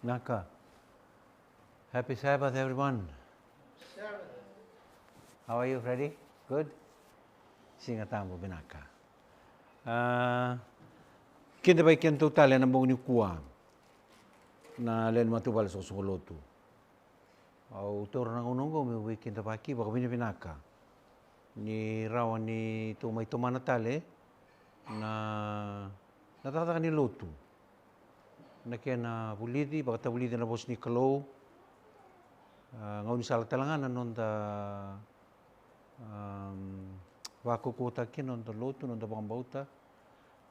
Naka. Happy Sabbath, everyone. Sabbath. How are you, Freddy? Good? Singatambo binaka. Kinda ba ikin total yan ang buong ni kuwa na len matubal sa sukoloto. Au toro na unonggo may weekend ba ki baka binaka. Ni rawan ni tumay tumanatale na natataka ni loto. Na kaya na bulidi, baka tabulidi na bos ni Kalo. Ngayon sa talangan non da wakukuta kinon da loto non da bambauta.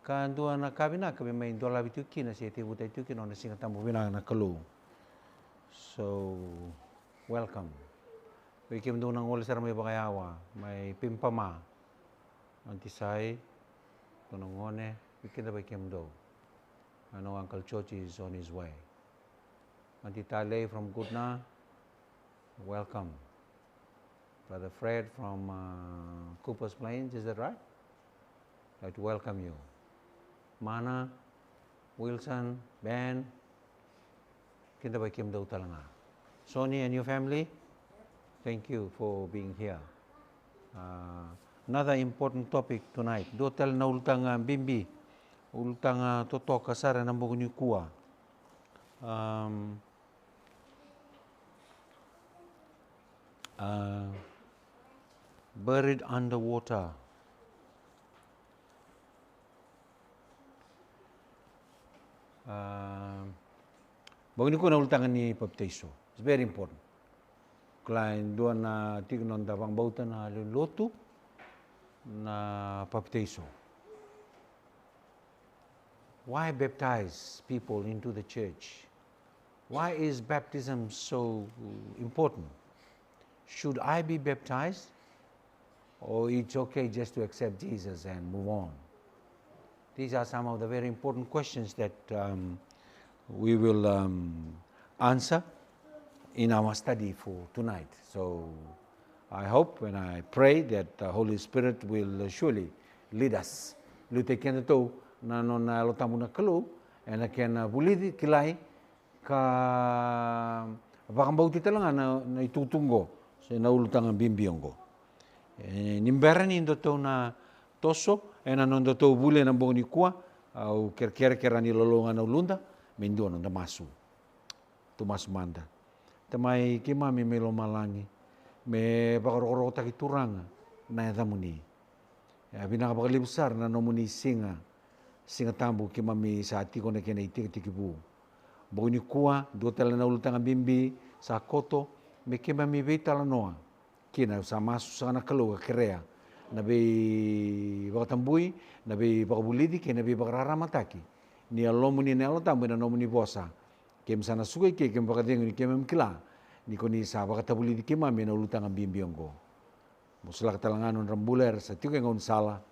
Kan dua na kabina kabe may dola bitu kina si tibuta itu kinon na singatambo bina na Kalo. So welcome. Wikim do nang olisar may bakayawa, may pimpama. Antisay tonongone wikim da wikim do. I know Uncle Chochi is on his way. Auntie Tale from Gudna, welcome. Brother Fred from Cooper's Plains, is that right? I'd like to welcome you. Mana, Wilson, Ben, kinda ba kim daw talanga. Sonny and your family, thank you for being here. Another important topic tonight. Dotel na ultang bimbi. Ultang totok kasara ng buong ni kuwa. Buried underwater. Buong ni kuwa na ultangan ni baptiso. It's very important. Klain doon na tignon dabang bautan na luloto na baptiso. Why baptize people into the church? Why is baptism so important? Should I be baptized? Or it's okay just to accept Jesus and move on? These are some of the very important questions that we will answer in our study for tonight. So I hope and I pray that the Holy Spirit will surely lead us. Lutekin ito na non na lotamu na Kalo and aken bulidi kilay ka bakambauti talaga na itutunggo sa naulutang ang bimbiyong ko. Nimberan indo to na toso and anon do to bule ng buong ni kuwa au kerkera ni lolongan na ulunda mendo non da masu. Tumas manda. Tamay kimami melo malangi me bakarokoro takituranga na yadamuni. Binakabakalibsar na nomuni singatambo kimami sa atiko na kinaitik-tikibu. Bago ni kuwa, doon na ulutang ang bimbi sa koto, may kimami vitala noa. Kina sa maso sa nakalo, kirea. Nabi bakatambuy, nabi bakabulidi, nabi bakararamataki. Ni alomo ni nalotambo na nomo ni bosa. Kim sana sugay kim bakatingo ni kimam kila. Ni ko ni sa bakatabulidi kimami na ulutang ang bimbi ko. Musala katalanganon rambuler sa tiyo kang sala.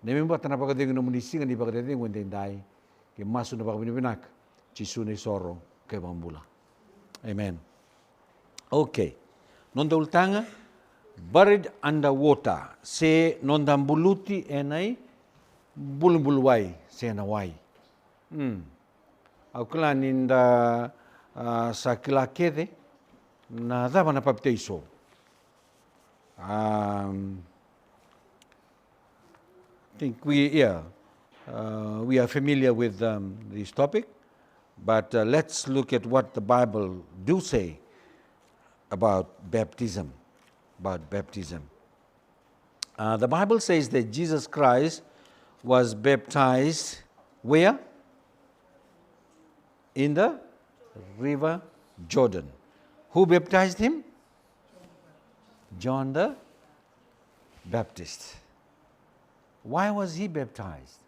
Nememba tanah pagkating ng munising ni pagkating ng tendai, kaya masuk na pagkabinak, chisune soro kay bambula. Amen. Okay. Nonda ultanga, buried underwater, se nonda buluti enay bulubulway se naway. Au kala ninda sa kilakede na daba na baptiso. I think we are familiar with this topic, but let's look at what the Bible do say about baptism. The Bible says that Jesus Christ was baptized where? In the river Jordan. Who baptized him? John the Baptist. Why was he baptized?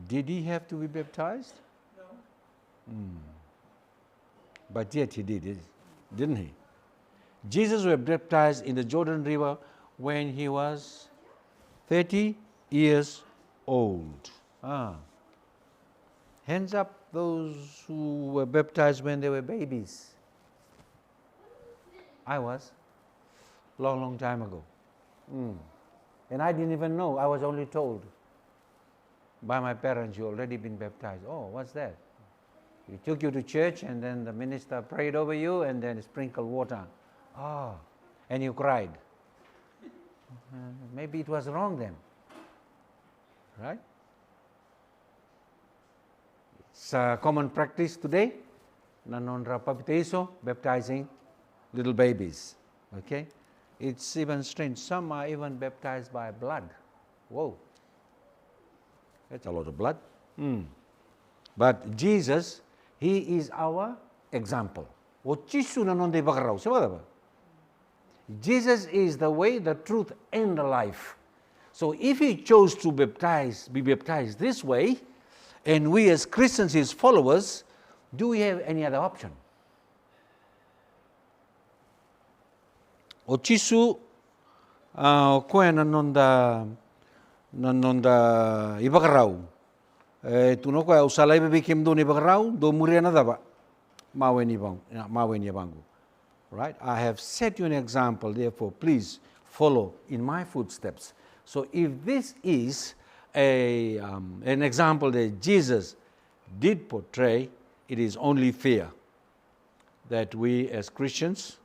Did he have to be baptized? No. But yet he did, didn't he? Jesus was baptized in the Jordan River when he was 30 years old. Hands up those who were baptized when they were babies. I was, long time ago. And I didn't even know, I was only told. by my parents, you already been baptized. Oh, what's that? We took you to church and then the minister prayed over you and then sprinkled water. Ah, and you cried. Maybe it was wrong then. Right? It's a common practice today. Nanondra baptizo, baptizing little babies. Okay? It's even strange. Some are even baptized by blood. Whoa. That's a lot of blood. But Jesus, He is our example. Jesus is the way, the truth, and the life. So if He chose to be baptized this way, and we as Christians, His followers, do we have any other option? O Chisu, koe nanonda ibakarau. Tuno koe usalai bebe kem do ibakarau, do muriana daba. Maweni bangu. Right? I have set you an example, therefore please follow in my footsteps. So if this is an example that Jesus did portray, it is only fair that we as Christians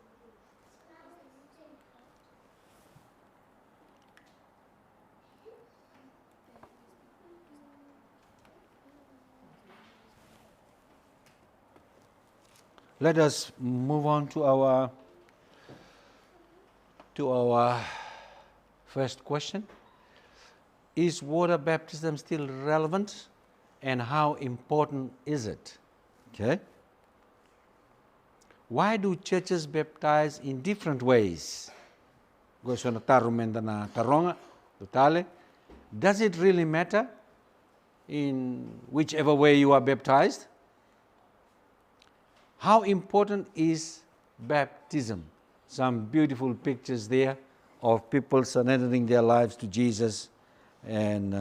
let us move on to our first question. Is water baptism still relevant, and how important is it? Okay. Why do churches baptize in different ways? Does it really matter in whichever way you are baptized? How important is baptism? Some beautiful pictures there of people surrendering their lives to Jesus and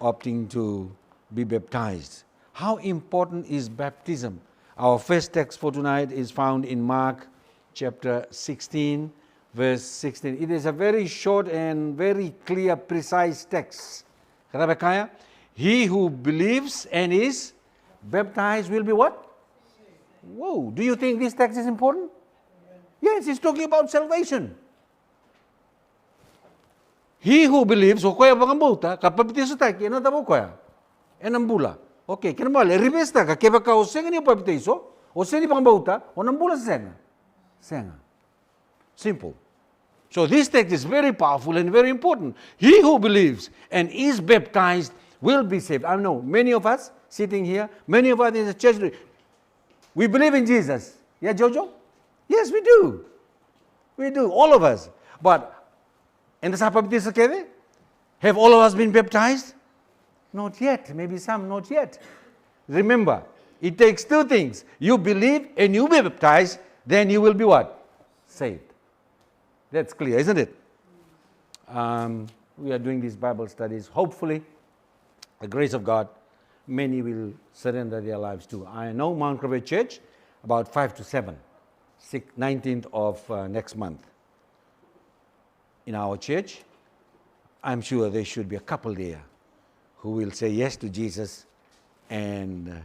opting to be baptized. How important is baptism? Our first text for tonight is found in Mark chapter 16, verse 16. It is a very short and very clear, precise text. He who believes and is baptized will be what? Whoa, do you think this text is important? Yes, it's talking about salvation. He who believes, o koya bangambuta, kapabitiso tayo, kina tabo koya, enambula. Okay, kina mali, ribesta ka, keba ka o senga ni pabitiso, o senga ni bangambuta, o nambula senga. Senga. Simple. So this text is very powerful and very important. He who believes and is baptized will be saved. I know many of us sitting here, many of us in the church, we believe in Jesus. Yeah, Jojo? Yes, we do. We do, all of us. But, and the baptism keve? Have all of us been baptized? Not yet. Maybe some not yet. Remember, it takes two things. You believe and you be baptized, then you will be what? Saved. That's clear, isn't it? We are doing these Bible studies. Hopefully, the grace of God, many will surrender their lives to. I know Mount Calvary Church, about 5 to 7, 19th of next month. In our church, I'm sure there should be a couple there who will say yes to Jesus and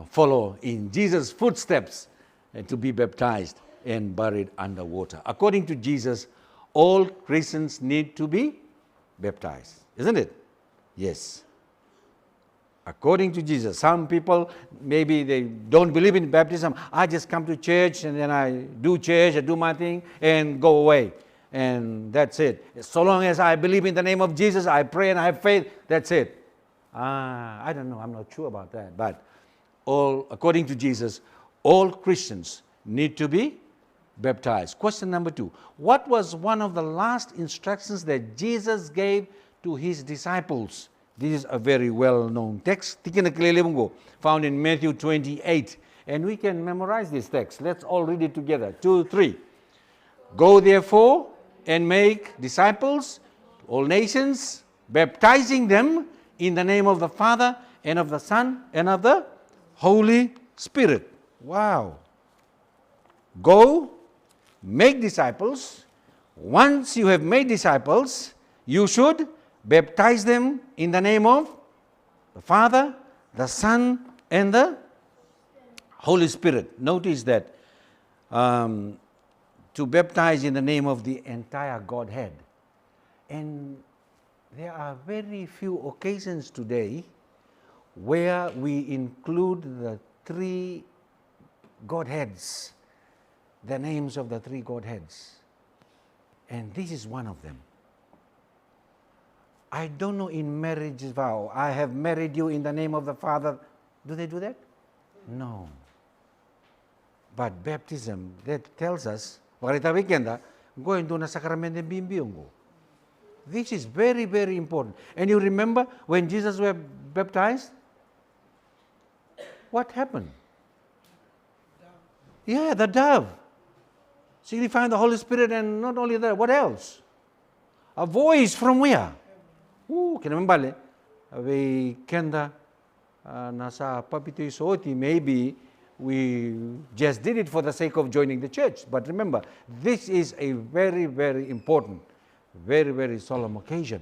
follow in Jesus' footsteps to be baptized and buried under water. According to Jesus, all Christians need to be baptized, isn't it? Yes. According to Jesus. Some people, maybe they don't believe in baptism. I just come to church and then I do church, I do my thing and go away. And that's it. So long as I believe in the name of Jesus, I pray and I have faith, that's it. I don't know, I'm not sure about that. But according to Jesus, all Christians need to be baptized. Question number 2. What was one of the last instructions that Jesus gave to His disciples? This is a very well-known text, found in Matthew 28. And we can memorize this text. Let's all read it together. 2, 3. Go therefore and make disciples, all nations, baptizing them in the name of the Father and of the Son and of the Holy Spirit. Wow. Go, make disciples. Once you have made disciples, you should baptize them in the name of the Father, the Son, and the Holy Spirit. Notice that to baptize in the name of the entire Godhead. And there are very few occasions today where we include the three Godheads, the names of the three Godheads. And this is one of them. I don't know in marriage vow, I have married you in the name of the Father. Do they do that? No. But baptism, that tells us, Marita Wikenda, go and do na sakramento bimbiyong. This is very, very important. And you remember when Jesus was baptized? What happened? Yeah, the dove. Signifying the Holy Spirit, and not only that, what else? A voice from where? Kinamambali. We kenda nasa papito isoti, maybe we just did it for the sake of joining the church. But remember, this is a very, very important, very, very solemn occasion.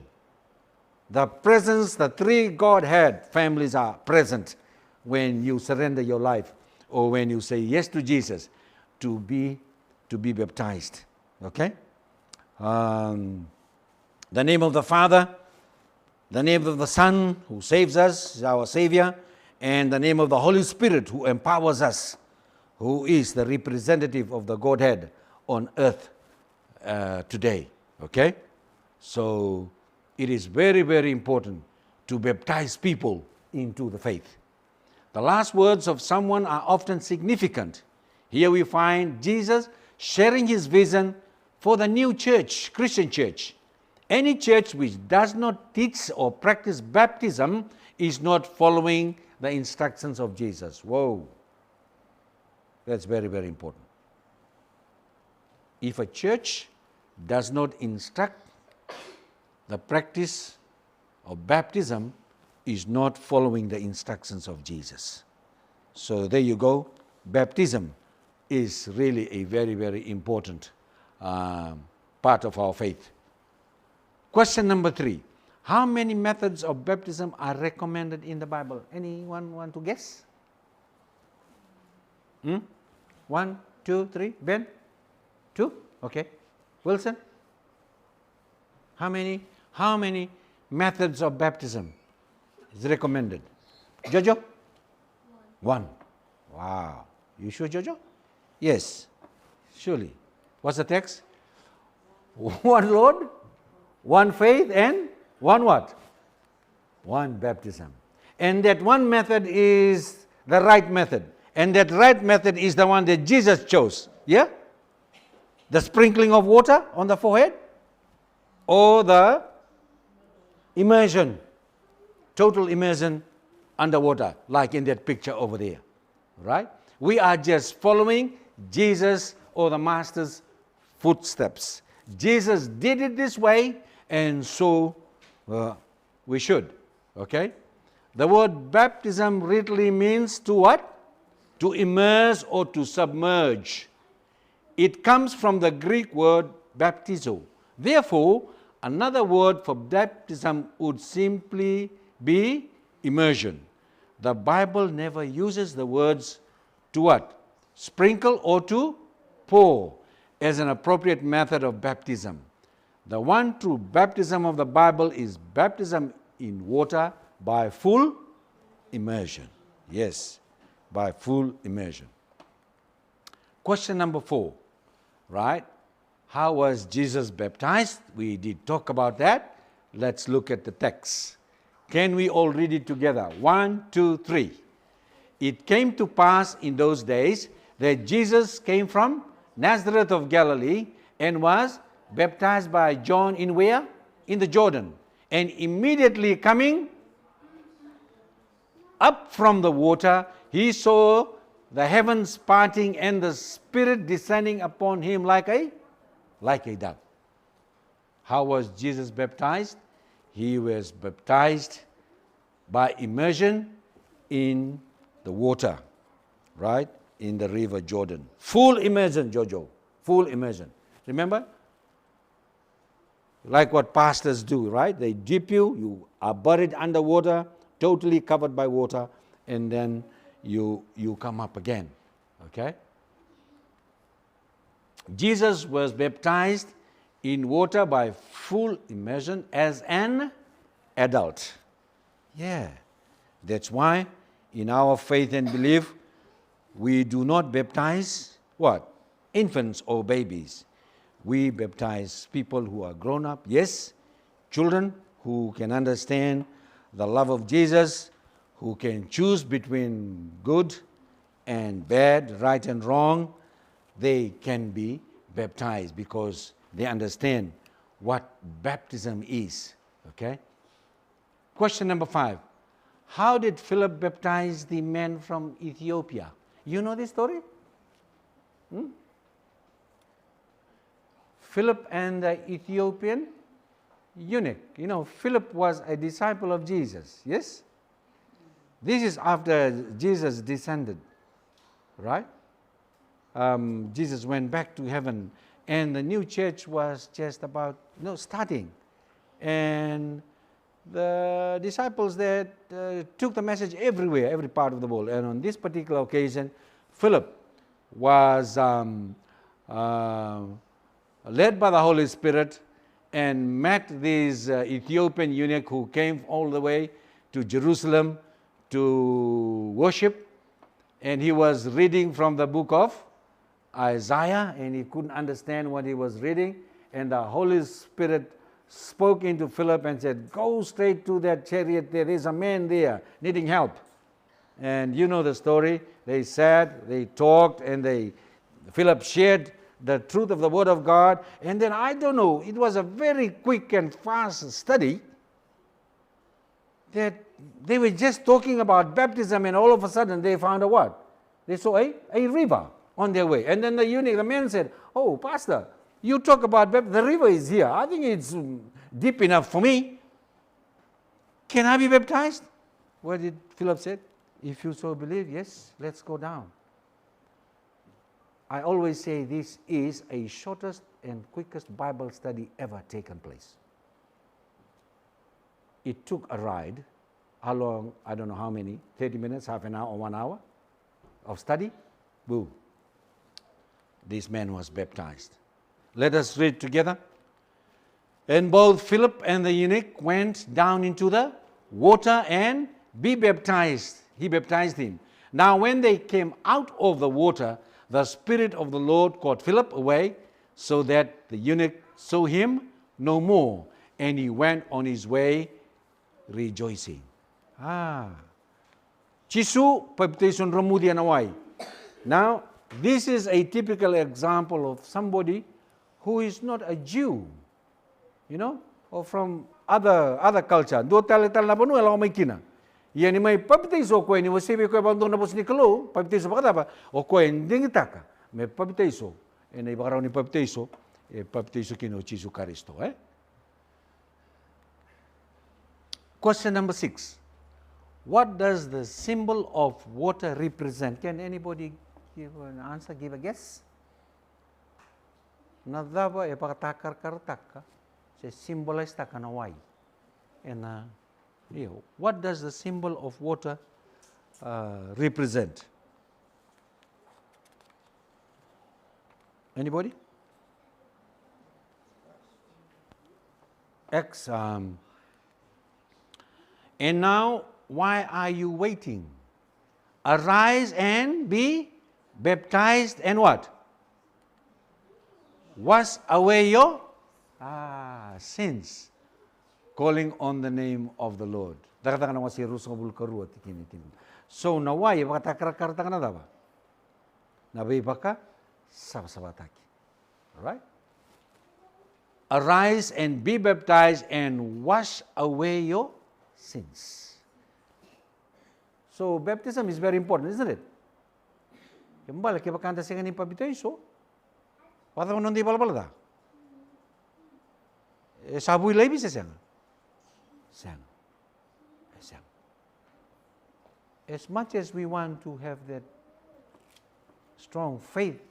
The presence, the three Godhead families are present when you surrender your life or when you say yes to Jesus to be baptized. Okay? The name of the Father, the name of the Son who saves us, is our Savior, and the name of the Holy Spirit who empowers us, who is the representative of the Godhead on earth today. Okay? So it is very, very important to baptize people into the faith. The last words of someone are often significant. Here we find Jesus sharing his vision for the new church, Christian church. Any church which does not teach or practice baptism is not following the instructions of Jesus. Whoa. That's very, very important. If a church does not instruct the practice of baptism, is not following the instructions of Jesus. So there you go. Baptism is really a very, very important part of our faith. Question number 3. How many methods of baptism are recommended in the Bible? Anyone want to guess? 1, 2, 3. Ben? 2? Okay. Wilson? How many methods of baptism is recommended? Jojo? 1. Wow. You sure, Jojo? Yes. Surely. What's the text? 1 Lord, 1 faith, and 1 what? 1 baptism. And that one method is the right method. And that right method is the one that Jesus chose. Yeah? The sprinkling of water on the forehead, or the immersion, total immersion underwater, like in that picture over there. Right? We are just following Jesus or the Master's footsteps. Jesus did it this way, and so we should. Okay? The word baptism literally means to what? To immerse or to submerge. It comes from the Greek word baptizo. Therefore, another word for baptism would simply be immersion. The Bible never uses the words to what? Sprinkle or to pour as an appropriate method of baptism. The one true baptism of the Bible is baptism in water by full immersion. Yes, by full immersion. Question number 4, right? How was Jesus baptized? We did talk about that. Let's look at the text. Can we all read it together? 1, 2, 3. It came to pass in those days that Jesus came from Nazareth of Galilee and was baptized by John in where? In the Jordan. And immediately coming up from the water, he saw the heavens parting and the Spirit descending upon him like a dove. How was Jesus baptized? He was baptized by immersion in the water, right? In the river Jordan. Full immersion, Jojo. Full immersion. Remember? like what pastors do, right? They dip you, you are buried underwater, totally covered by water, and then you come up again, okay? Jesus was baptized in water by full immersion as an adult. Yeah, that's why in our faith and belief, we do not baptize what? Infants or babies. We baptize people who are grown up, yes, children who can understand the love of Jesus, who can choose between good and bad, right and wrong. They can be baptized because they understand what baptism is, okay? Question number 5. How did Philip baptize the man from Ethiopia? You know this story? Philip and the Ethiopian eunuch. You know, Philip was a disciple of Jesus, yes? This is after Jesus descended, right? Jesus went back to heaven, and the new church was just about, starting. And the disciples there took the message everywhere, every part of the world. And on this particular occasion, Philip was led by the Holy Spirit and met this Ethiopian eunuch who came all the way to Jerusalem to worship. And he was reading from the book of Isaiah, and he couldn't understand what he was reading. And the Holy Spirit spoke into Philip and said, go straight to that chariot there. There's a man there needing help. And you know the story. They sat, they talked, and Philip shared the truth of the Word of God. And then, I don't know, it was a very quick and fast study that they were just talking about baptism, and all of a sudden they found a what? They saw a river on their way. And then the eunuch, the man said, oh, Pastor, you talk about baptism, the river is here. I think it's deep enough for me. Can I be baptized? What did Philip say? If you so believe, yes, let's go down. I always say this is a shortest and quickest Bible study ever taken place. It took a ride. How long? I don't know how many, 30 minutes, half an hour, or 1 hour of study. Boom. This man was baptized. Let us read together. And both Philip and the eunuch went down into the water and be baptized. He baptized him. Now when they came out of the water, the Spirit of the Lord caught Philip away, so that the eunuch saw him no more, and he went on his way rejoicing. Chisu baptization ramudia nawai. Now, this is a typical example of somebody who is not a Jew, or from other culture. Do tal na panu ela may kina. Yan may pabitizo ko ni wasibi ko bando na bus ni kalo, pabitizo ba kada ba? O ko ending itaka. May pabitizo. En ay bakaraw ni pabitizo, pabitizo kino Jesu Kristo, Question number 6. What does the symbol of water represent? Can anybody give an answer, give a guess? Nadaba e pakatakar-kartaka se symbolize takanawai. And what does the symbol of water represent? Anybody? X. And now, why are you waiting? Arise and be baptized, and what? Wash away your sins. Calling on the name of the Lord. So nawai bakatakar-kartaka na daba. Nabi baka sabataki. All right? Arise and be baptized and wash away your sins. So baptism is very important, isn't it? Kembali kita kanta sing ni pabitizo. Wala mo ndi balbalada. Sabu ilabi sa sang. As much as we want to have that strong faith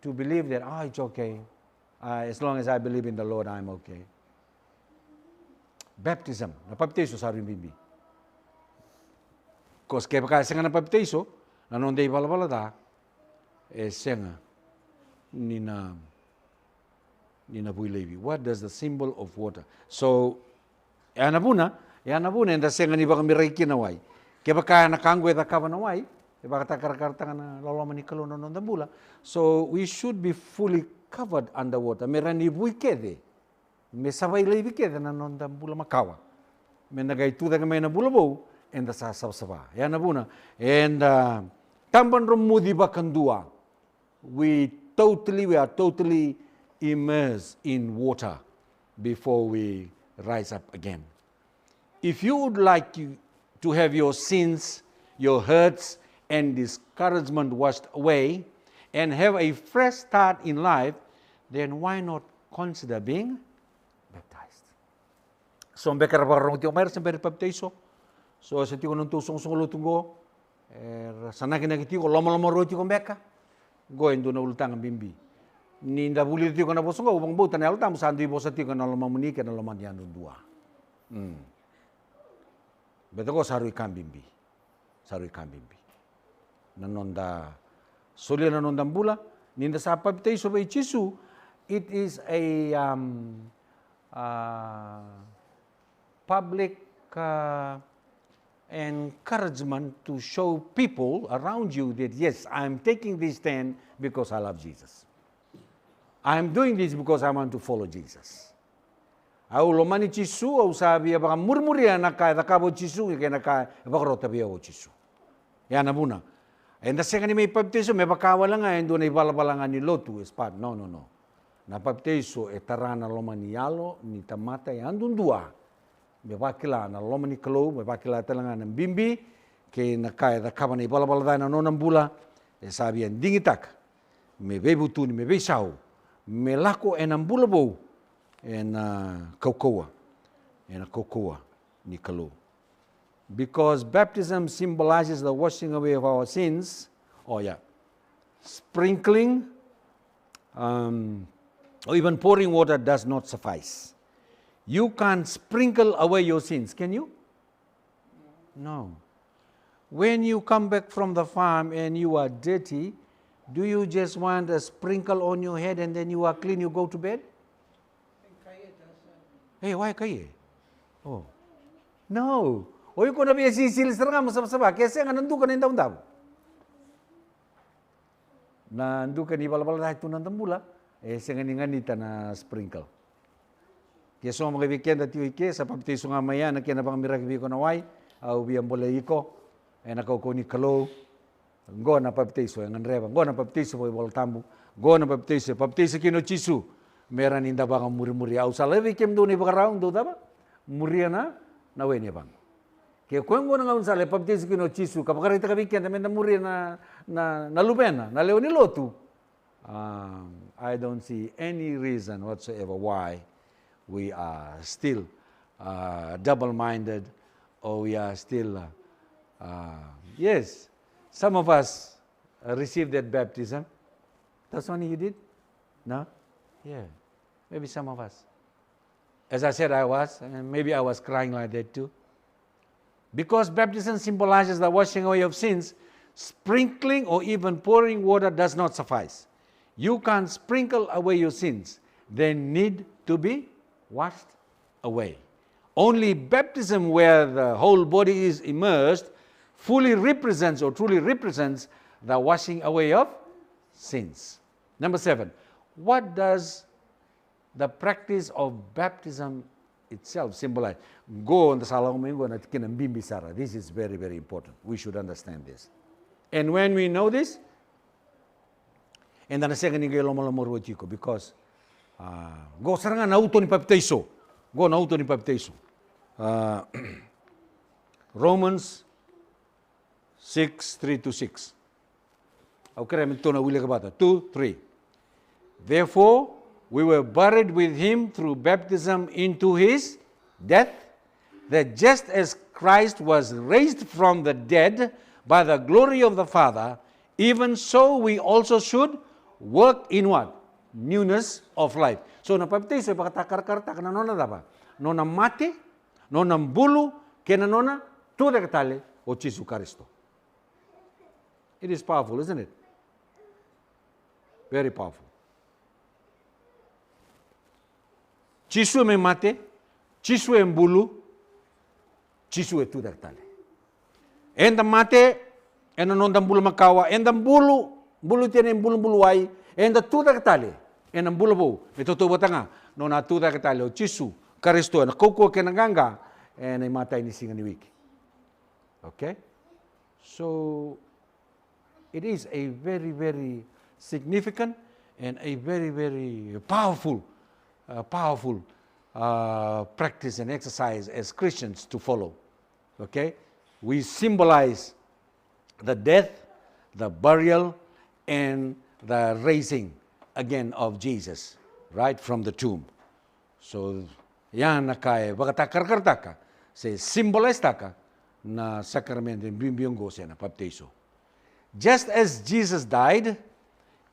to believe that it's okay, as long as I believe in the Lord, I'm okay. baptism, na baptizo sa aring bimbi. Kos kaya baka senga na baptizo, na nonde balabala da, senga ni na builevi. What does the symbol of water? So, yana buna, enda senga ni baka mirai kinawai. Kaya baka nakangwe da kawanawai, baka takar-karta na lalaman ni kalono nonda bula. So, we should be fully covered underwater. Merani bui kede. Me sabay levi kede na nonda bula makawa. Me nagaitu da kamay na bula bo, enda sa sabsaba. Yana buna. And tamban rumudi bakandua. We are totally immersed in water before we rise up again. If you would like to have your sins, your hurts, and discouragement washed away, and have a fresh start in life, then why not consider being baptized? So, ang bekar parang tiyo mayroon sa baptizo. So, sa tiyo nung tusong lutunggo, sana kinakiti ko, lama-lama ro tiyo kong beka. Goin doon na ulutang ang bimbi. Ninda bulir tiyo ka na bosong ko, upang buta na ulutang, saan tiyo bosa tiyo ka na lamang na lamang yan doon dua. Beto ko, saru ikan bimbi. Nanonda, suli nanonda bula, ninda sa baptizo by Chisu, it is a public encouragement to show people around you that yes, I'm taking this stand because I love Jesus. I'm doing this because I want to follow Jesus. Au lo mani Chisu au sabi baka murmuria naka kabo Chisu ke naka baka rota biya o Chisu. Ya na buna. Enda senga ni may baptizo me baka wala nga endo na ibalabalangan ni lotu espat. No. Na baptizo etarana lo mani yalo ni tamata ya andun dua. Me bakila na lo mani kalo me bakila talangan ng bimbi ke naka da kaba na ibalabalada na nonang bula sabi yan dingitak. Me bebutu ni me besau. Me lako enang bulabo. And kokoa ni kalu. Because baptism symbolizes the washing away of our sins. Sprinkling or even pouring water does not suffice. You can't sprinkle away your sins, can you? No. When you come back from the farm and you are dirty, do you just want a sprinkle on your head and then you are clean, you go to bed? Hey, why kaye? Oh. No. Oy ko na biya sisil sarang mo sabsaba kasi nga nandu ka na daw. Nandu ka ni balabal na ito ng tambula, senga ni nganita na sprinkle. Kaya so mga weekend at yuike sa baptizo nga maya na kinabang miragbi ko na way, au biyang Baleiyasawa, nakauko ni kalo, go na baptizo, ang anreba, go na baptizo mo ibal tambo, go na baptizo kino Chisu. Meran inda bang muri-muri au salawi kem do ni bakaraung do daba muriana na weni bang ke kwengo na ngaun sale baptizo kino Chisu kapakari ta kabiken na muri na lubena na leoni lotu. I don't see any reason whatsoever why we are still double-minded or we are still yes, some of us received that baptism. That's only you did? No? Yeah. Maybe some of us. As I said, I was, and maybe I was crying like that too. Because baptism symbolizes the washing away of sins, sprinkling or even pouring water does not suffice. You can't sprinkle away your sins. They need to be washed away. Only baptism, where the whole body is immersed, fully represents or truly represents the washing away of sins. Number 7. What does the practice of baptism itself symbolize? Go on the salamingo na kinambimbi sara. This is very, very important. We should understand this. And when we know this, and then second ni lomolomoro chico because go saranga nauto ni baptizo. Go nauto ni baptizo. Romans 6:3-6. Okay, I'm going to wili kabata. 2:3. Therefore, we were buried with him through baptism into his death, that just as Christ was raised from the dead by the glory of the Father, even so we also should work in what? Newness of life. So, napaptiso, pakatakar-karta, kanano na daba? No na mati, nona bulu kena nona tuda katale o Jesu Kristo. It is powerful, isn't it? Very powerful. Jesu me mate, Jesu e bulu, Jesu e tuda katale. Enda mate, ena nonda bulu makawa, enda bulu tiene bulu ai, enda tuda katale, ena bulu bo, metoto batanga, nona tuda katale o Jesu Kristo na koko kena ganga, ena mata ini singa ni wiki. Okay? So it is a very, very significant and a very, very powerful practice and exercise as Christians to follow. Okay? We symbolize the death, the burial, and the raising again of Jesus, right from the tomb. So, yan na kaya, bagatakar-kartaka, se symbolize taka na sakramento ng bimbiyonggo siya na baptizo. Just as Jesus died,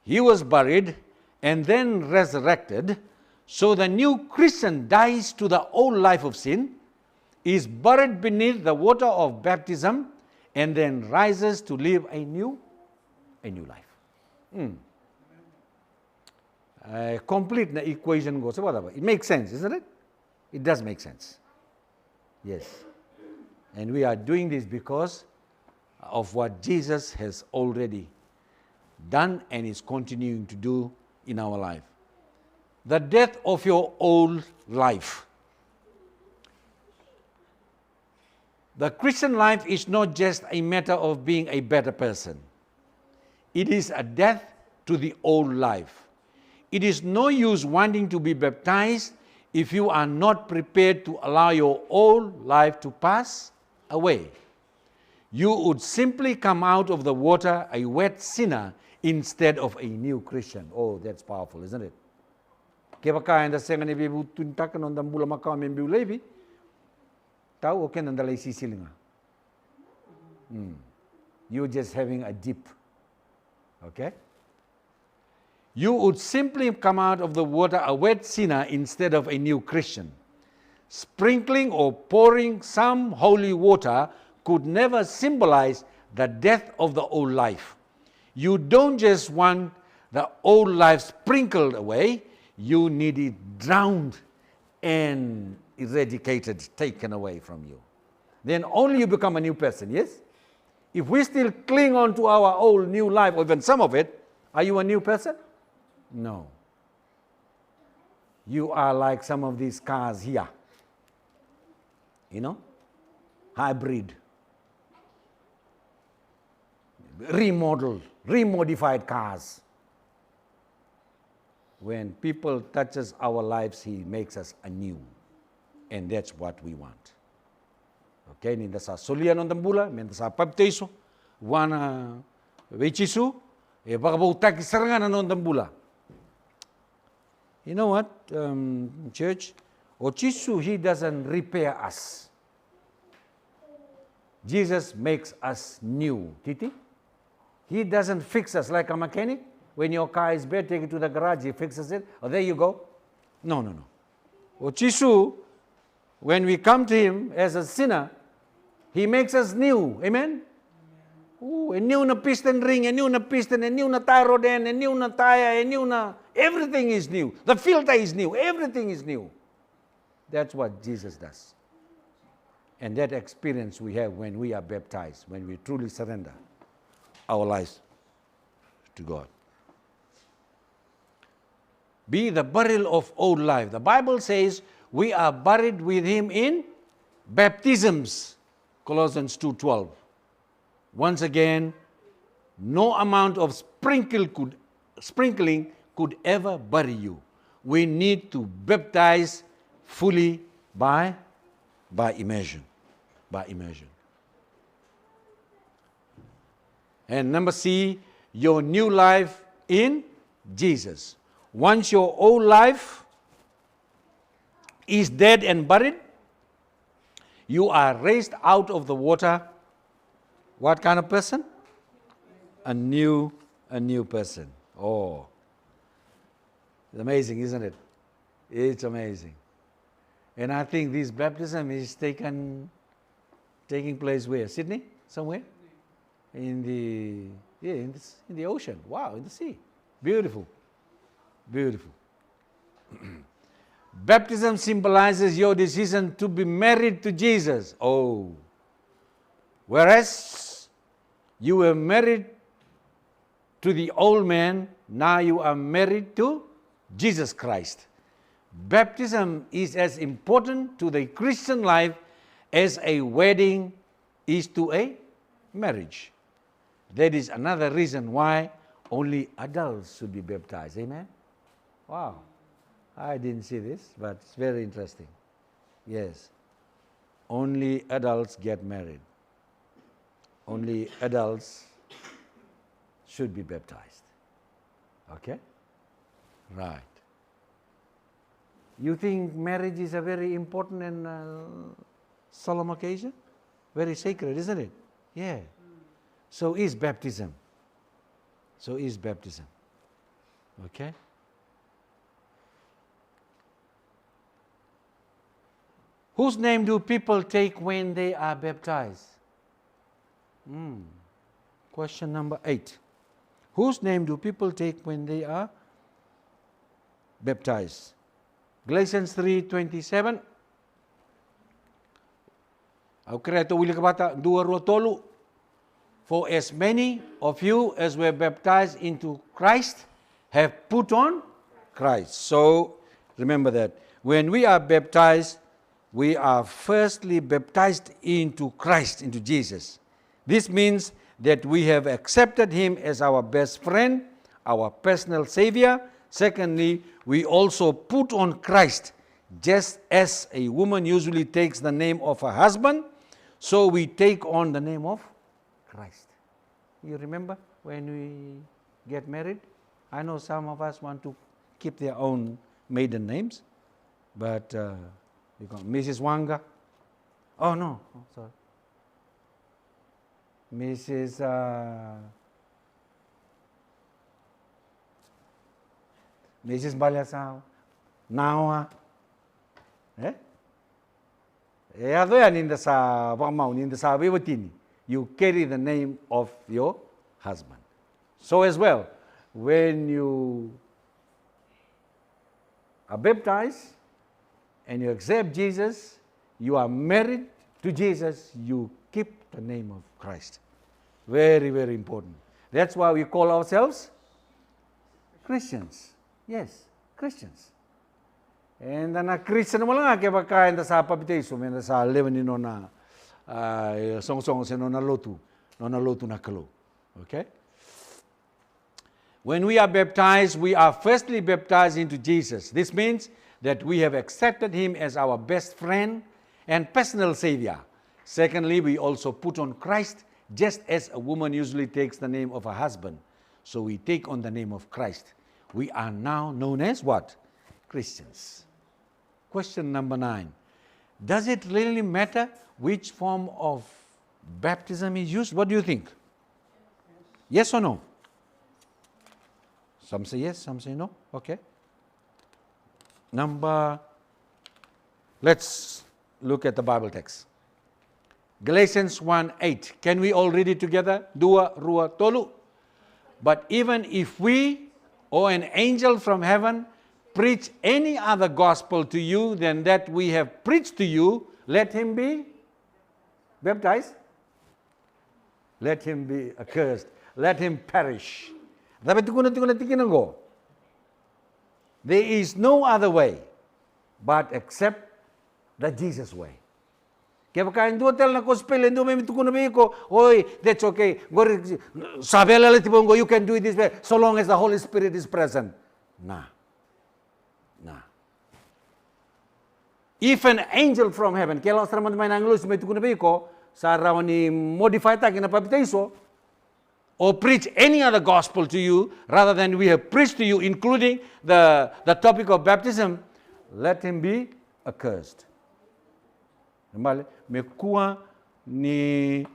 he was buried, and then resurrected, so the new Christian dies to the old life of sin, is buried beneath the water of baptism, and then rises to live a new life. Complete na equation goes. It makes sense, isn't it? It does make sense. Yes. And we are doing this because of what Jesus has already done and is continuing to do in our life. The death of your old life. The Christian life is not just a matter of being a better person. It is a death to the old life. It is no use wanting to be baptized if you are not prepared to allow your old life to pass away. You would simply come out of the water a wet sinner instead of a new Christian. Oh, that's powerful, isn't it? Kaya baka anda sa nga nibibu tuntakan on dambula makaw membiu levi, tao okay nandalay sisilinga. You're just having a dip. Okay? You would simply come out of the water a wet sinner instead of a new Christian. Sprinkling or pouring some holy water could never symbolize the death of the old life. You don't just want the old life sprinkled away, you need it drowned and eradicated, taken away from you. Then only you become a new person, yes? If we still cling on to our old new life, or even some of it, are you a new person? No. You are like some of these cars here. You know? Hybrid. Remodeled, remodified cars. When people touches our lives, he makes us anew. And that's what we want. Okay, ninda sa solian on tambula, ninda sa baptizo, wana vechisu, e baka sarangan on tambula. You know what, church? Ochisu, he doesn't repair us. Jesus makes us new. Titi? He doesn't fix us like a mechanic. When your car is bad, take it to the garage, he fixes it. Oh, there you go. No. Ochisu, when we come to him as a sinner, he makes us new. Amen? Ooh, a new na piston ring, a new na piston, a new na tie rod end, a new na tire, a new na... Everything is new. The filter is new. Everything is new. That's what Jesus does. And that experience we have when we are baptized, when we truly surrender our lives to God. Be the burial of old life. The Bible says we are buried with him in baptisms. Colossians 2:12. Once again, no amount of sprinkling could ever bury you. We need to baptize fully by immersion. By immersion. And number C, your new life in Jesus. Once your old life is dead and buried, you are raised out of the water. What kind of person? A new person. Oh, it's amazing, isn't it? It's amazing. And I think this baptism is taking place where? Sydney? Somewhere? In the ocean. Wow, in the sea. Beautiful. Beautiful. Baptism symbolizes your decision to be married to Jesus. Oh. Whereas you were married to the old man, now you are married to Jesus Christ. Baptism is as important to the Christian life as a wedding is to a marriage. That is another reason why only adults should be baptized. Amen? Wow. I didn't see this, but it's very interesting. Yes. Only adults get married. Only adults should be baptized. Okay? Right. You think marriage is a very important and solemn occasion? Very sacred, isn't it? Yeah. So is baptism. So is baptism. Okay? Whose name do people take when they are baptized? Question number 8. Whose name do people take when they are baptized? Galatians 3:27. Au kreato wili kabata 2:3. For as many of you as were baptized into Christ have put on Christ. So remember that when we are baptized, we are firstly baptized into Christ, into Jesus. This means that we have accepted Him as our best friend, our personal Savior. Secondly, we also put on Christ, just as a woman usually takes the name of her husband, so we take on the name of Christ. You remember when we get married? I know some of us want to keep their own maiden names, but you call Mrs. Wanga. Oh no, sorry. Mrs. Mrs. Baleiyasawa, Nawa. Adoyan ninda sa pamau ninda sa wiwatini. You carry the name of your husband. So as well, when you are baptized and you accept Jesus, you are married to Jesus, you keep the name of Christ. Very, very important. That's why we call ourselves Christians. Yes, Christians. And na Christian mo lang kaya pagkain sa baptism, and sa level ni na song se no na lotu na kalo. Okay? When we are baptized, we are firstly baptized into Jesus. This means that we have accepted Him as our best friend and personal Savior. Secondly, we also put on Christ, just as a woman usually takes the name of her husband. So we take on the name of Christ. We are now known as what? Christians. Question number 9. Does it really matter which form of baptism is used? What do you think? Yes or no? Some say yes, some say no. Okay. Let's look at the Bible text. Galatians 1:8. Can we all read it together? Dua, rua, tolu. But even if we or an angel from heaven preach any other gospel to you than that we have preached to you, let him be baptized. Let him be accursed. Let him perish. There is no other way but except the Jesus way. Kaya pagkain do tell na gospel, endo may tukuna ko, oy, that's okay. Sabela letibongo, you can do it this way, so long as the Holy Spirit is present. Nah. If an angel from heaven, kaya lang sa may nanglus, may tukuna ko, sa rawan ni modify ta, kinapapitaiso, or preach any other gospel to you, rather than we have preached to you, including the topic of baptism, let him be accursed. Me kuha ni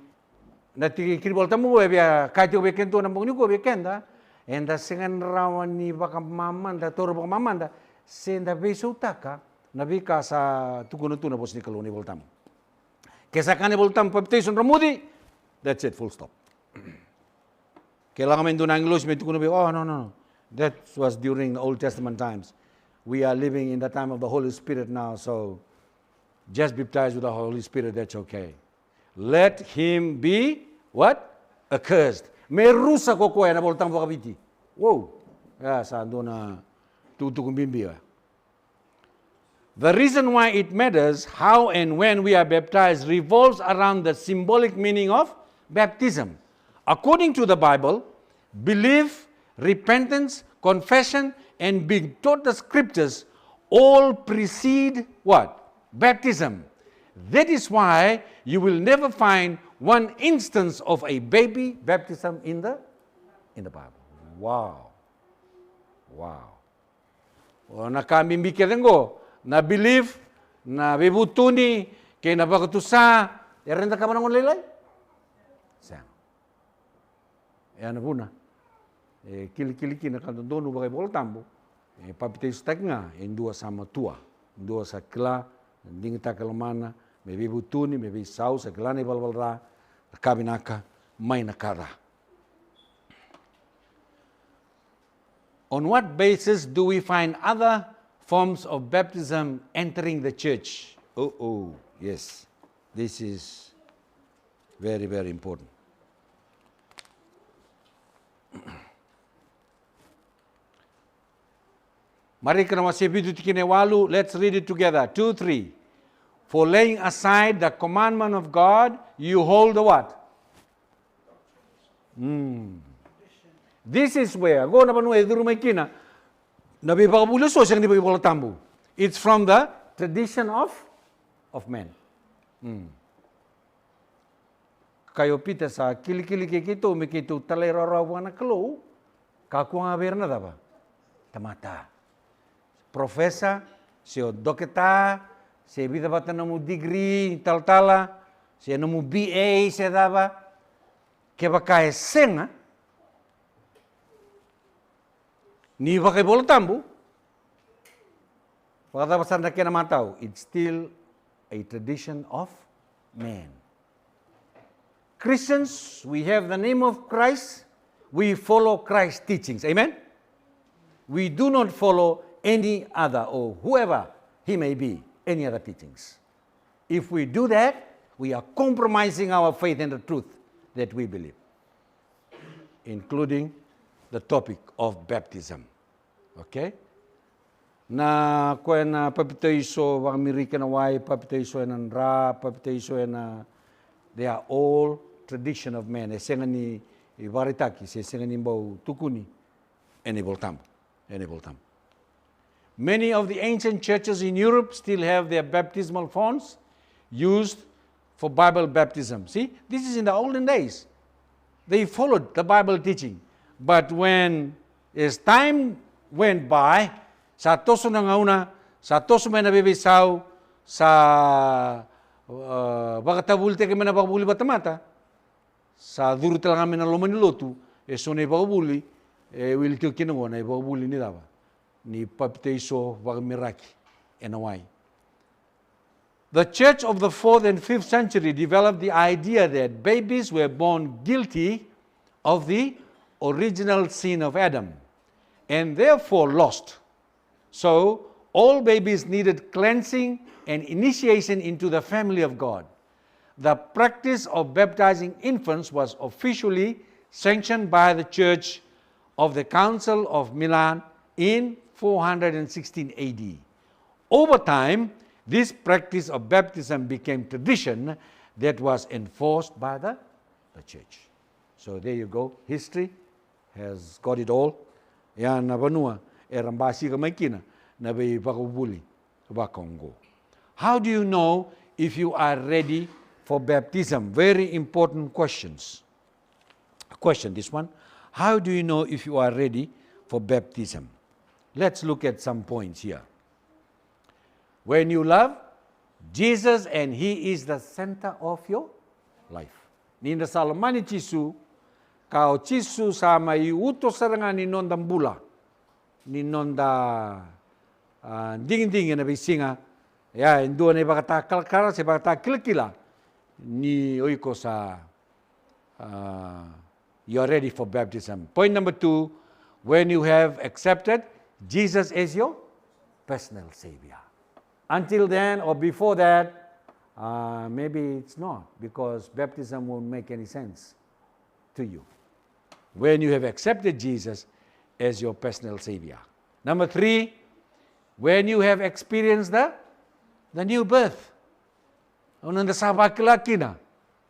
natikiribol tamu bia kaito bekento na mungni ko bekenda enda singan rawan ni baka mamanda toro baka mamanda senda besutaka nabi ka sa tukun na pos ni kaluni voltam. Kesa kani voltam baptization ramudi, that's it, full stop. Kailangan men doon ang English, may tukun oh no. That was during the Old Testament times. We are living in the time of the Holy Spirit now, so just baptize with the Holy Spirit, that's okay. Let him be, what? Accursed. May rusa ko na voltam vakabiti. Wow. Saan doon na tutukong bimbi. The reason why it matters how and when we are baptized revolves around the symbolic meaning of baptism. According to the Bible, belief, repentance, confession, and being taught the scriptures all precede what? Baptism. That is why you will never find one instance of a baby baptism in the Bible. Wow. O nakamimbikyan ko, na believe, na bibutuni, kaya napakatusa, renta ka man ang laylay? Saan? Yan na po na. Kili-kiliki na kandono ba kay Boltambo, papitay sa nga, dua sama tua, dua sa kila, hindi ta kalamana, may bibutuni, may bisaw, sa kila na ibalbalra, nakabinaka, may nakara. On what basis do we find other forms of baptism entering the church? Yes. This is very, very important. Mari ka naman sabihin walu, let's read it together. 2, 3. For laying aside the commandment of God, you hold the what? This is where, go na panuay, duro may kina, nabibakabulo so siyang nabibakatambo. It's from the tradition of men. Kayo pita sa kilikili kikito, may kito talay rarawa na kalo, kakuha nga berna daba. Tamata. Profesa, siyo dokita, siya bita bata na mo degree, taltala, siya na mo BA, siya daba. Kaya baka senga, ni ba kay Boltambo? Pagkatapos na kinamataw, it's still a tradition of man. Christians, we have the name of Christ, we follow Christ's teachings. Amen? We do not follow any other or whoever he may be, any other teachings. If we do that, we are compromising our faith in the truth that we believe, including the topic of baptism. Okay? Na kung na papitaiso, ang Amerika na way, papitaiso ng ra, papitaiso na, they are all tradition of men. Esenga ni Ibaritaki, esenga ni Mbau Tukuni, and Boltambo. Many of the ancient churches in Europe still have their baptismal fonts used for Bible baptism. See, this is in the olden days. They followed the Bible teaching. But as time went by, sa toso na nga una, sa toso may nabibisaw, sa bakatabulite kami na bakabuli batamata, sa duro talaga kami na lumanilotu, so na ibakabuli, will kill kinungo na ibakabuli ni daba, ni papitaiso bakamiraki, and why. The church of the 4th and 5th century developed the idea that babies were born guilty of the original sin of Adam, and therefore lost. So, all babies needed cleansing and initiation into the family of God. The practice of baptizing infants was officially sanctioned by the Church of the Council of Milan in 416 AD. Over time, this practice of baptism became tradition that was enforced by the church. So there you go. History has got it all. Yan na banua, erambasi ka may kina, na bay bakubuli, bakongo. How do you know if you are ready for baptism? Very important questions. Question, this one. How do you know if you are ready for baptism? Let's look at some points here. When you love Jesus and He is the center of your life. Ninda salamani Chisu, kao Chisu sama iuto saranga ni nonda mbula, ni nonda dingin-dingin na bisinga, Ya, indo na ibakata kalkara, sa ibakata kilkila, ni oiko sa, you are ready for baptism. Point number 2, when you have accepted Jesus as your personal Savior. Until then or before that, maybe it's not, because baptism won't make any sense to you. When you have accepted Jesus as your personal Savior. Number 3, when you have experienced the new birth. Unang nasaba kilaki na,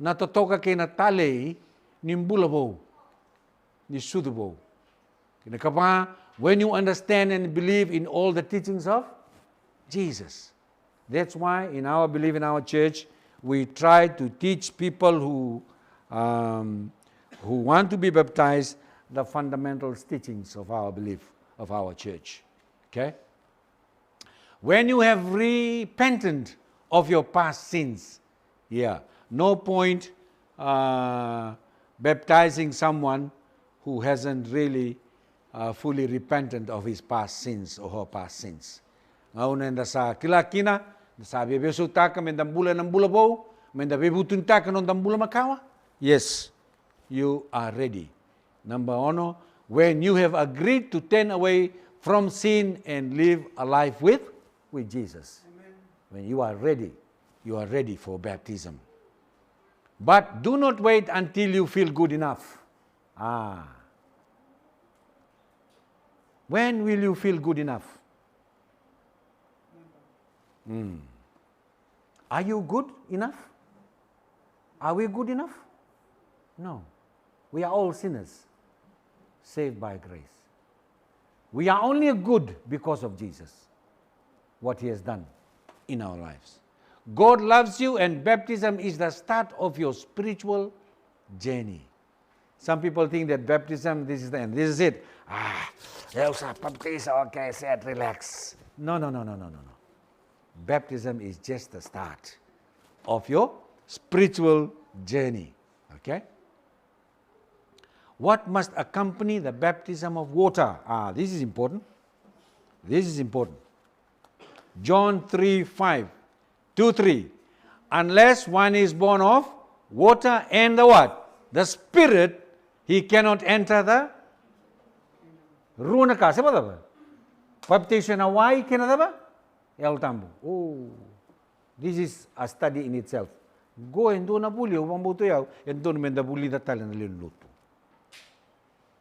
natotoka kay natali, nimbulabo, ni sudubo. Kinakapa, when you understand and believe in all the teachings of Jesus. That's why in our belief in our church, we try to teach people who want to be baptized the fundamental teachings of our belief, of our church. Okay? When you have repented of your past sins, no point baptizing someone who hasn't really fully repented of his past sins or her past sins. Ngayon na sa kilakina, sabi besuta ka mendang bulan ng bulabo, menda bebutunta ka ng bula makawa. Yes, you are ready. Number 1, when you have agreed to turn away from sin and live a life with Jesus. Amen. When you are ready for baptism. But do not wait until you feel good enough. When will you feel good enough? Are you good enough? Are we good enough? No. We are all sinners, saved by grace. We are only good because of Jesus, what He has done in our lives. God loves you, and baptism is the start of your spiritual journey. Some people think that baptism, this is the end. This is it. Baptise, okay, sad, relax. No. Baptism is just the start of your spiritual journey. Okay? What must accompany the baptism of water? This is important. John 3:5, 2:3. Unless one is born of water and the what? The Spirit, he cannot enter the Runaka. Siapa tahu? Baptism na why cannot apa? El tambo. This is a study in itself. Go and do na buli, upang buto yaw, and do na buli datali na luto.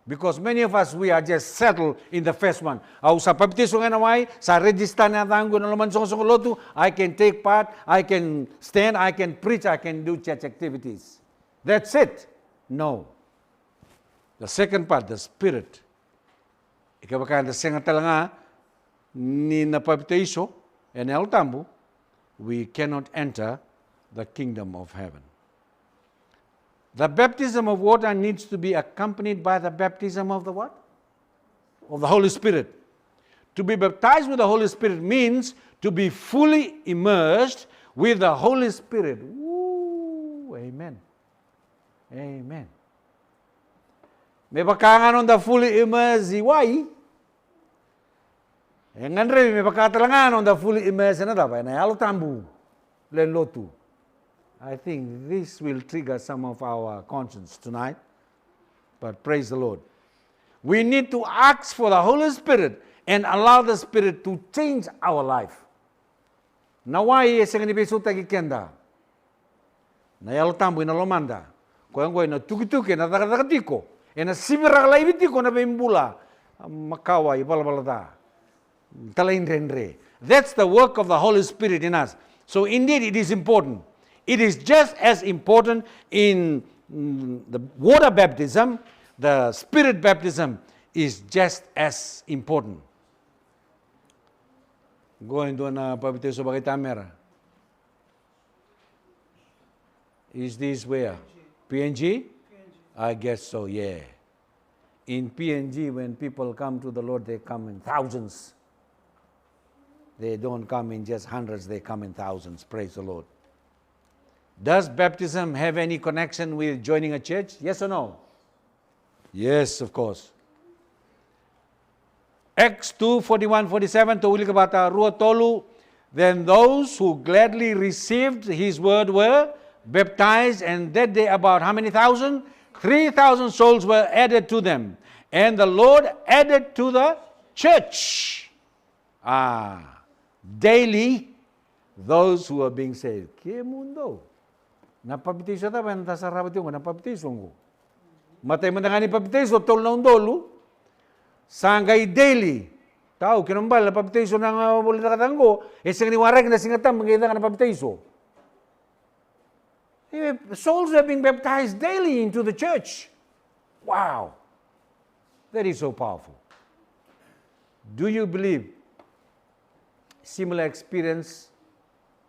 Because many of us, we are just settled in the first one. Sa baptism nga naway, sa register na tango na laman sa loto, I can take part, I can stand, I can preach, I can do church activities. That's it. No. The second part, the Spirit. Ikabakan the senga talanga ni napabtiso and el tambo, we cannot enter the kingdom of heaven. The baptism of water needs to be accompanied by the baptism of the what? Of the Holy Spirit. To be baptized with the Holy Spirit means to be fully immersed with the Holy Spirit. Amen. Amen. May bakangan on the fully immersed why? Ngandre may bakatalangan on the fully immersed na dapat na alo tambu len lotu. I think this will trigger some of our conscience tonight, but praise the Lord. We need to ask for the Holy Spirit and allow the Spirit to change our life. Nawai sa kanipay suta kikenda. Na yalo tambo inalomanda. Koyang na tuki-tuki na takatiko. E na sibira kalaibitiko na bimbula. Makawa ipalabalata. Talainrenre. That's the work of the Holy Spirit in us. So indeed it is important. It is just as important in the water baptism, the Spirit baptism is just as important. Going to na pabitiso bakit camera. Is this where? PNG? I guess so, yeah. In PNG, when people come to the Lord, they come in thousands. They don't come in just hundreds, they come in thousands. Praise the Lord. Does baptism have any connection with joining a church? Yes or no? Yes, of course. Acts 2:41-47, to uli ka bata, ruwa tolu, Then those who gladly received his word were baptized, and that day about how many thousand? 3,000 souls were added to them. And the Lord added to the church daily those who are being saved. Que mundo. Napabitiso ta ba nta sarabati ko napabitiso ko. Matay man nga ni pabitiso tol na undolo. Sangay daily. Tao kinumbal napabitiso nang bolita katanggo. Sing ni warag na singatam mangita ka napabitiso. Souls are being baptized daily into the church. Wow. That is so powerful. Do you believe similar experience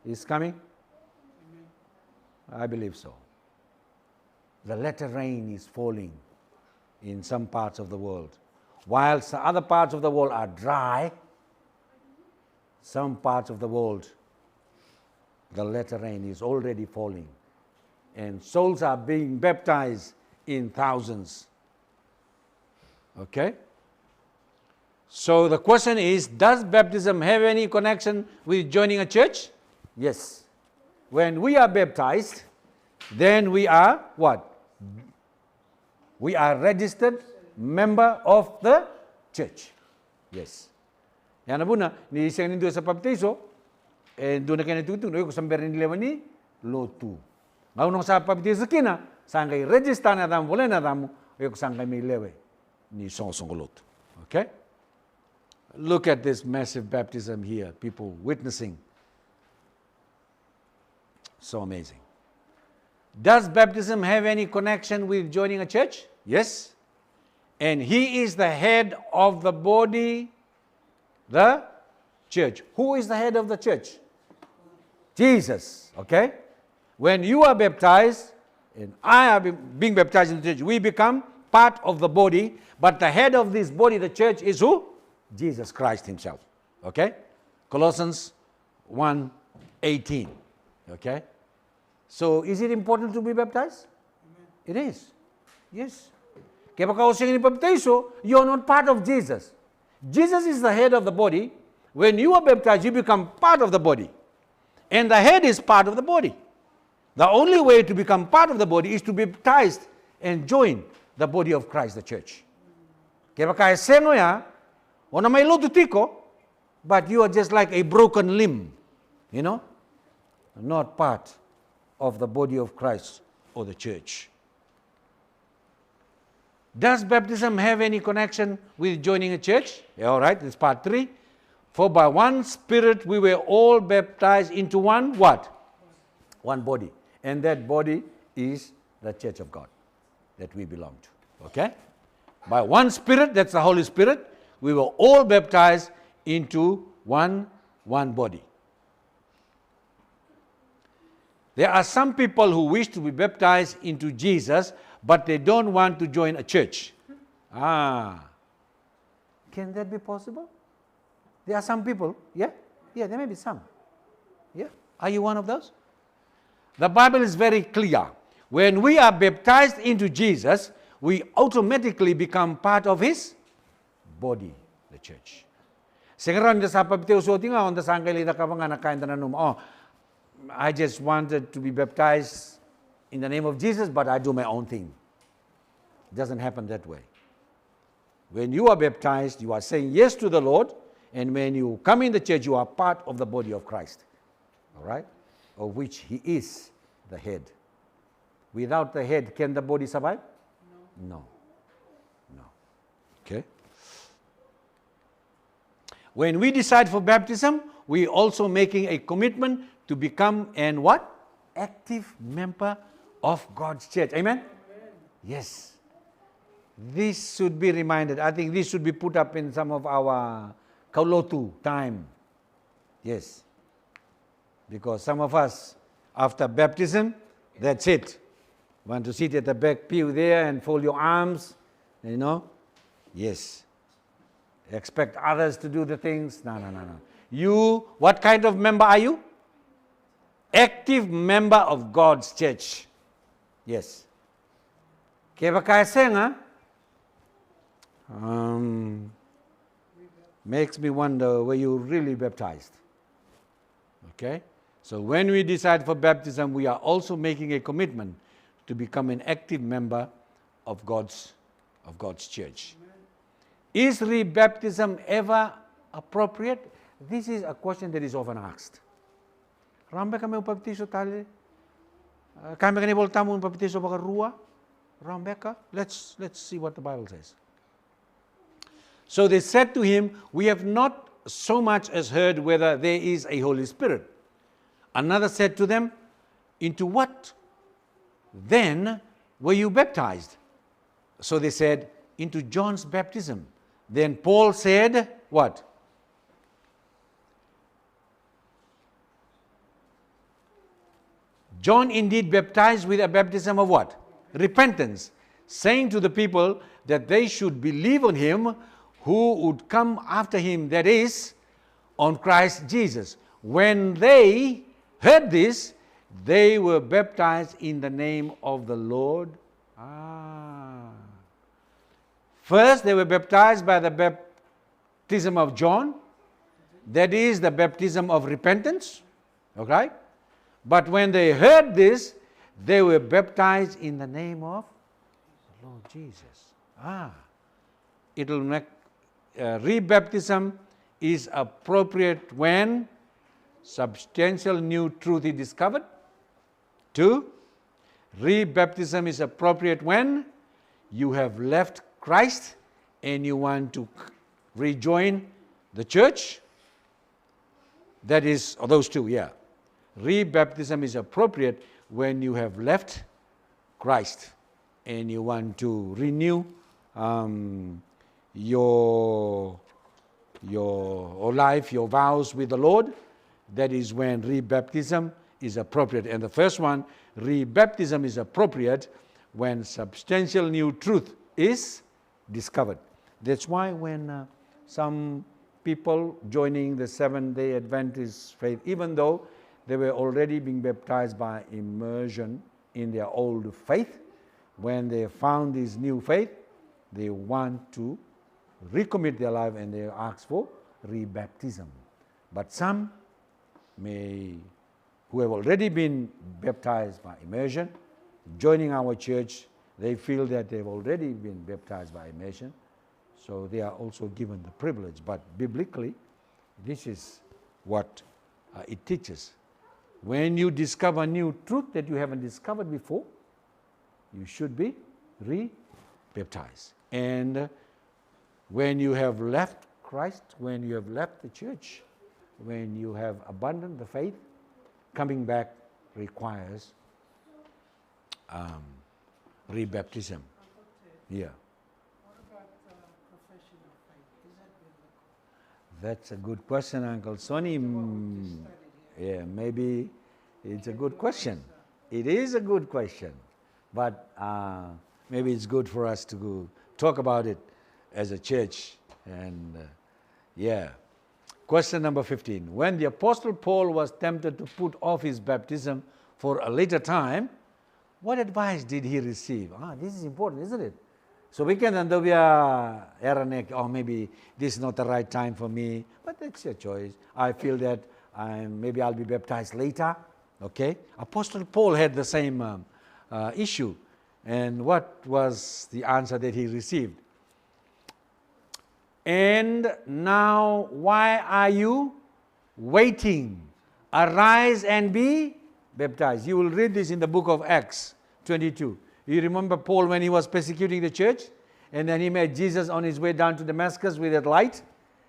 is coming? I believe so. The latter rain is falling in some parts of the world. Whilst other parts of the world are dry, some parts of the world, the latter rain is already falling. And souls are being baptized in thousands. Okay? So the question is, does baptism have any connection with joining a church? Yes. When we are baptized, then we are what? We are registered member of the church. Yes. Yan na po na, ni isang nindo sa baptizo, doon na kayo natutun, kung samberin nila ni lotu. Ngayon sa baptizo kina, saan kayo register na tamo, wala na tamo, kung saan kayo may lewe, ni song lotu. Okay? Look at this massive baptism here, people witnessing. So amazing. Does baptism have any connection with joining a church? Yes. And he is the head of the body, the church. Who is the head of the church? Jesus. Okay? When you are baptized, and I am being baptized in the church, we become part of the body, but the head of this body, the church, is who? Jesus Christ himself. Okay? Colossians 1:18. Okay? So, is it important to be baptized? Amen. It is. Yes. Kaya baka using ni baptizo, you're not part of Jesus. Jesus is the head of the body. When you are baptized, you become part of the body. And the head is part of the body. The only way to become part of the body is to be baptized and join the body of Christ, the church. Kaya baka esengo ya, o na may loto tiko, but you are just like a broken limb, you know, not part of the body of Christ or the church. Does baptism have any connection with joining a church? Yeah, all right, it's part 3. For by one Spirit we were all baptized into one what? One body. And that body is the church of God that we belong to. Okay? By one Spirit, that's the Holy Spirit, we were all baptized into one body. There are some people who wish to be baptized into Jesus, but they don't want to join a church. Can that be possible? There are some people, yeah? Yeah, there may be some. Yeah? Are you one of those? The Bible is very clear. When we are baptized into Jesus, we automatically become part of His body, the church. Sekarang sa pagteuso tinga on the sangkali da kapanga nakain tananum. I just wanted to be baptized in the name of Jesus, but I do my own thing. It doesn't happen that way. When you are baptized, you are saying yes to the Lord, and when you come in the church, you are part of the body of Christ, all right, of which He is the head. Without the head, can the body survive? No. Okay? When we decide for baptism, we also making a commitment to become an what? Active member of God's church. Amen? Yes. This should be reminded. I think this should be put up in some of our kaulotu time. Yes. Because some of us, after baptism, that's it. Want to sit at the back pew there and fold your arms, you know? Yes. Expect others to do the things. No. You, what kind of member are you? Active member of God's church. Yes. Kaya ba kaya senga? Makes me wonder, were you really baptized? Okay? So when we decide for baptism, we are also making a commitment to become an active member of God's church. Amen. Is rebaptism ever appropriate? This is a question that is often asked. Rambe kami upabtiso tali? Kami kani voltamu upabtiso baka rua? Rambe ka? Let's see what the Bible says. So they said to him, we have not so much as heard whether there is a Holy Spirit. Another said to them, into what then were you baptized? So they said, into John's baptism. Then Paul said, what? John indeed baptized with a baptism of what? Repentance, saying to the people that they should believe on him who would come after him, that is, on Christ Jesus. When they heard this, they were baptized in the name of the Lord. First, they were baptized by the baptism of John, that is the baptism of repentance. Okay? But when they heard this, they were baptized in the name of the Lord Jesus. It will make rebaptism is appropriate when substantial new truth is discovered. 2, rebaptism is appropriate when you have left Christ and you want to rejoin the church. That is, or those two, yeah. Rebaptism is appropriate when you have left Christ and you want to renew your life, your vows with the Lord. That is when rebaptism is appropriate. And the first one, rebaptism is appropriate when substantial new truth is discovered. That's why when some people joining the Seventh-day Adventist faith, even though they were already being baptized by immersion in their old faith, when they found this new faith, they want to recommit their life and they ask for rebaptism. But some who have already been baptized by immersion, joining our church, they feel that they've already been baptized by immersion, so they are also given the privilege. But biblically, this is what it teaches. When you discover new truth that you haven't discovered before, you should be re-baptized. And when you have left Christ, when you have left the church, when you have abandoned the faith, coming back requires rebaptism. Yeah. What about profession of faith? Is that biblical? That's a good question, Uncle Sonny. Yeah, maybe it's a good question. It is a good question, but maybe it's good for us to talk about it as a church. And yeah. Question number 15. When the Apostle Paul was tempted to put off his baptism for a later time, what advice did he receive? This is important, isn't it? So we can maybe this is not the right time for me, but that's your choice. I feel that maybe I'll be baptized later. Okay? Apostle Paul had the same issue. And what was the answer that he received? And now, why are you waiting? Arise and be baptized. You will read this in the book of Acts 22. You remember Paul when he was persecuting the church? And then he met Jesus on his way down to Damascus with that light.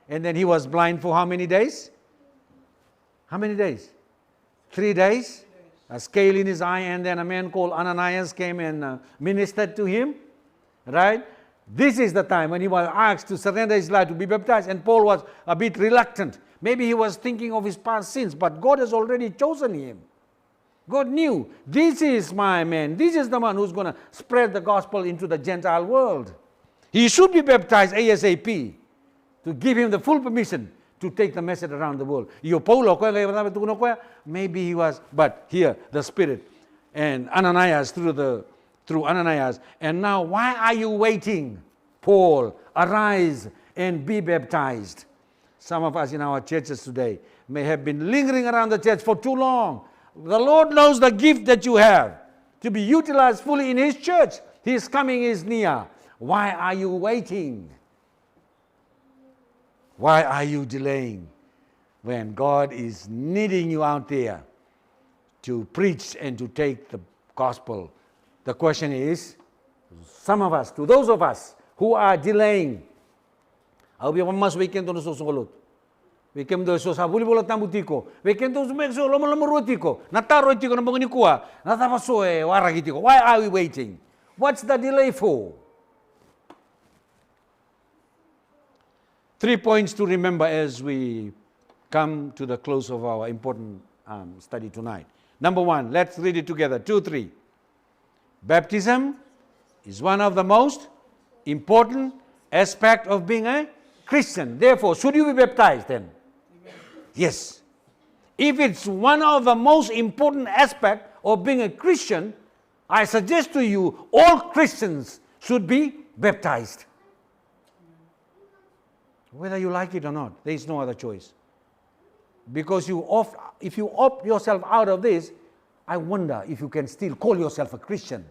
And then he was blind for how many days? How many days? 3 days. A scale in his eye, and then a man called Ananias came and ministered to him. Right? This is the time when he was asked to surrender his life to be baptized, and Paul was a bit reluctant. Maybe he was thinking of his past sins, but God has already chosen him. God knew, this is my man. This is the one who's going to spread the gospel into the Gentile world. He should be baptized ASAP to give him the full permission to take the message around the world. Maybe he was, but here, the Spirit and Ananias through Ananias. And now, why are you waiting, Paul? Arise and be baptized. Some of us in our churches today, may have been lingering around the church for too long. The Lord knows the gift that you have to be utilized fully in His church. His coming is near. Why are you waiting? Why are you delaying when God is needing you out there to preach and to take the gospel? The question is, to those of us who are delaying, au biya mas weekend no susungulut. Weekend do so sa buli bola tambutiko. Weekend do so lama rotiko. Nataro itiko na bangani kuwa. Natapasoe waragitiko. Why are we waiting? What's the delay for? 3 points to remember as we come to the close of our important study tonight. Number 1, let's read it together. 2, 3. Baptism is one of the most important aspects of being a Christian. Therefore, should you be baptized then? Yes. If it's one of the most important aspects of being a Christian, I suggest to you all Christians should be baptized. Whether you like it or not, there is no other choice. Because if you opt yourself out of this, I wonder if you can still call yourself a Christian.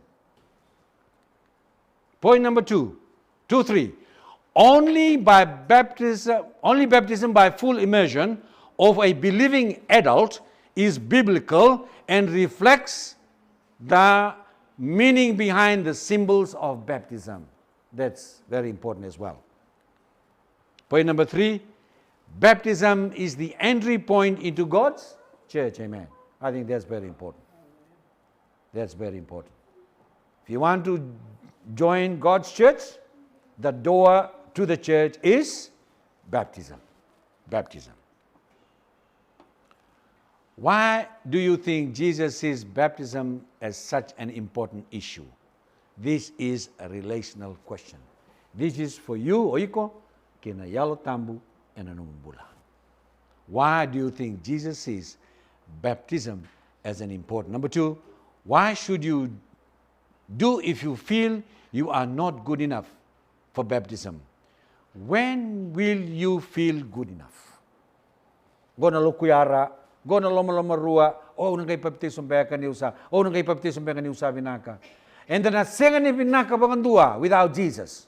Point number 2, 3. Only baptism by full immersion of a believing adult is biblical and reflects the meaning behind the symbols of baptism. That's very important as well. Point number 3, baptism is the entry point into God's church. Amen. I think that's very important. That's very important. If you want to join God's church, the door to the church is baptism. Baptism. Why do you think Jesus sees baptism as such an important issue? This is a relational question. This is for you, Oiko, kina yalo tambu, and anumbula. Why do you think Jesus sees baptism as an important? Number 2, why should you do if you feel you are not good enough for baptism? When will you feel good enough? Gona lokuyara, gona loma rua, nang kay baptism ba ka niusa, nang kay baptism ba ka niusa binaka. And then nasenga ni binaka bangandua without Jesus.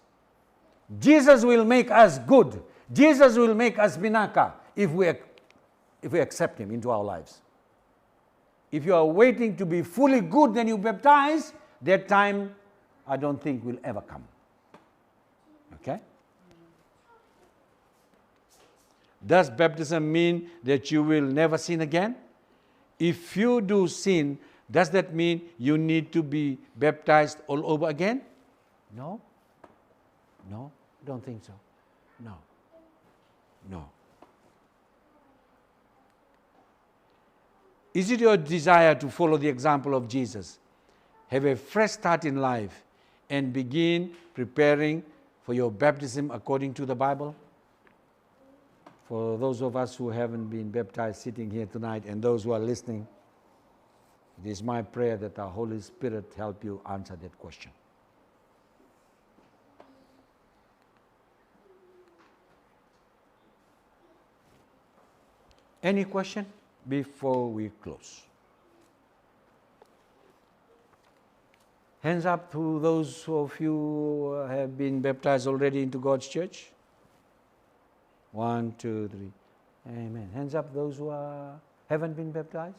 Jesus will make us good. Jesus will make us binaka if we accept Him into our lives. If you are waiting to be fully good, then you baptize, that time I don't think will ever come. Okay? Does baptism mean that you will never sin again? If you do sin, does that mean you need to be baptized all over again? No. No, don't think so. No. No. Is it your desire to follow the example of Jesus, have a fresh start in life, and begin preparing for your baptism according to the Bible? For those of us who haven't been baptized sitting here tonight and those who are listening, it is my prayer that the Holy Spirit help you answer that question. Any question before we close? Hands up to those of you who have been baptized already into God's church. 1, 2, 3. Amen. Hands up those who haven't been baptized.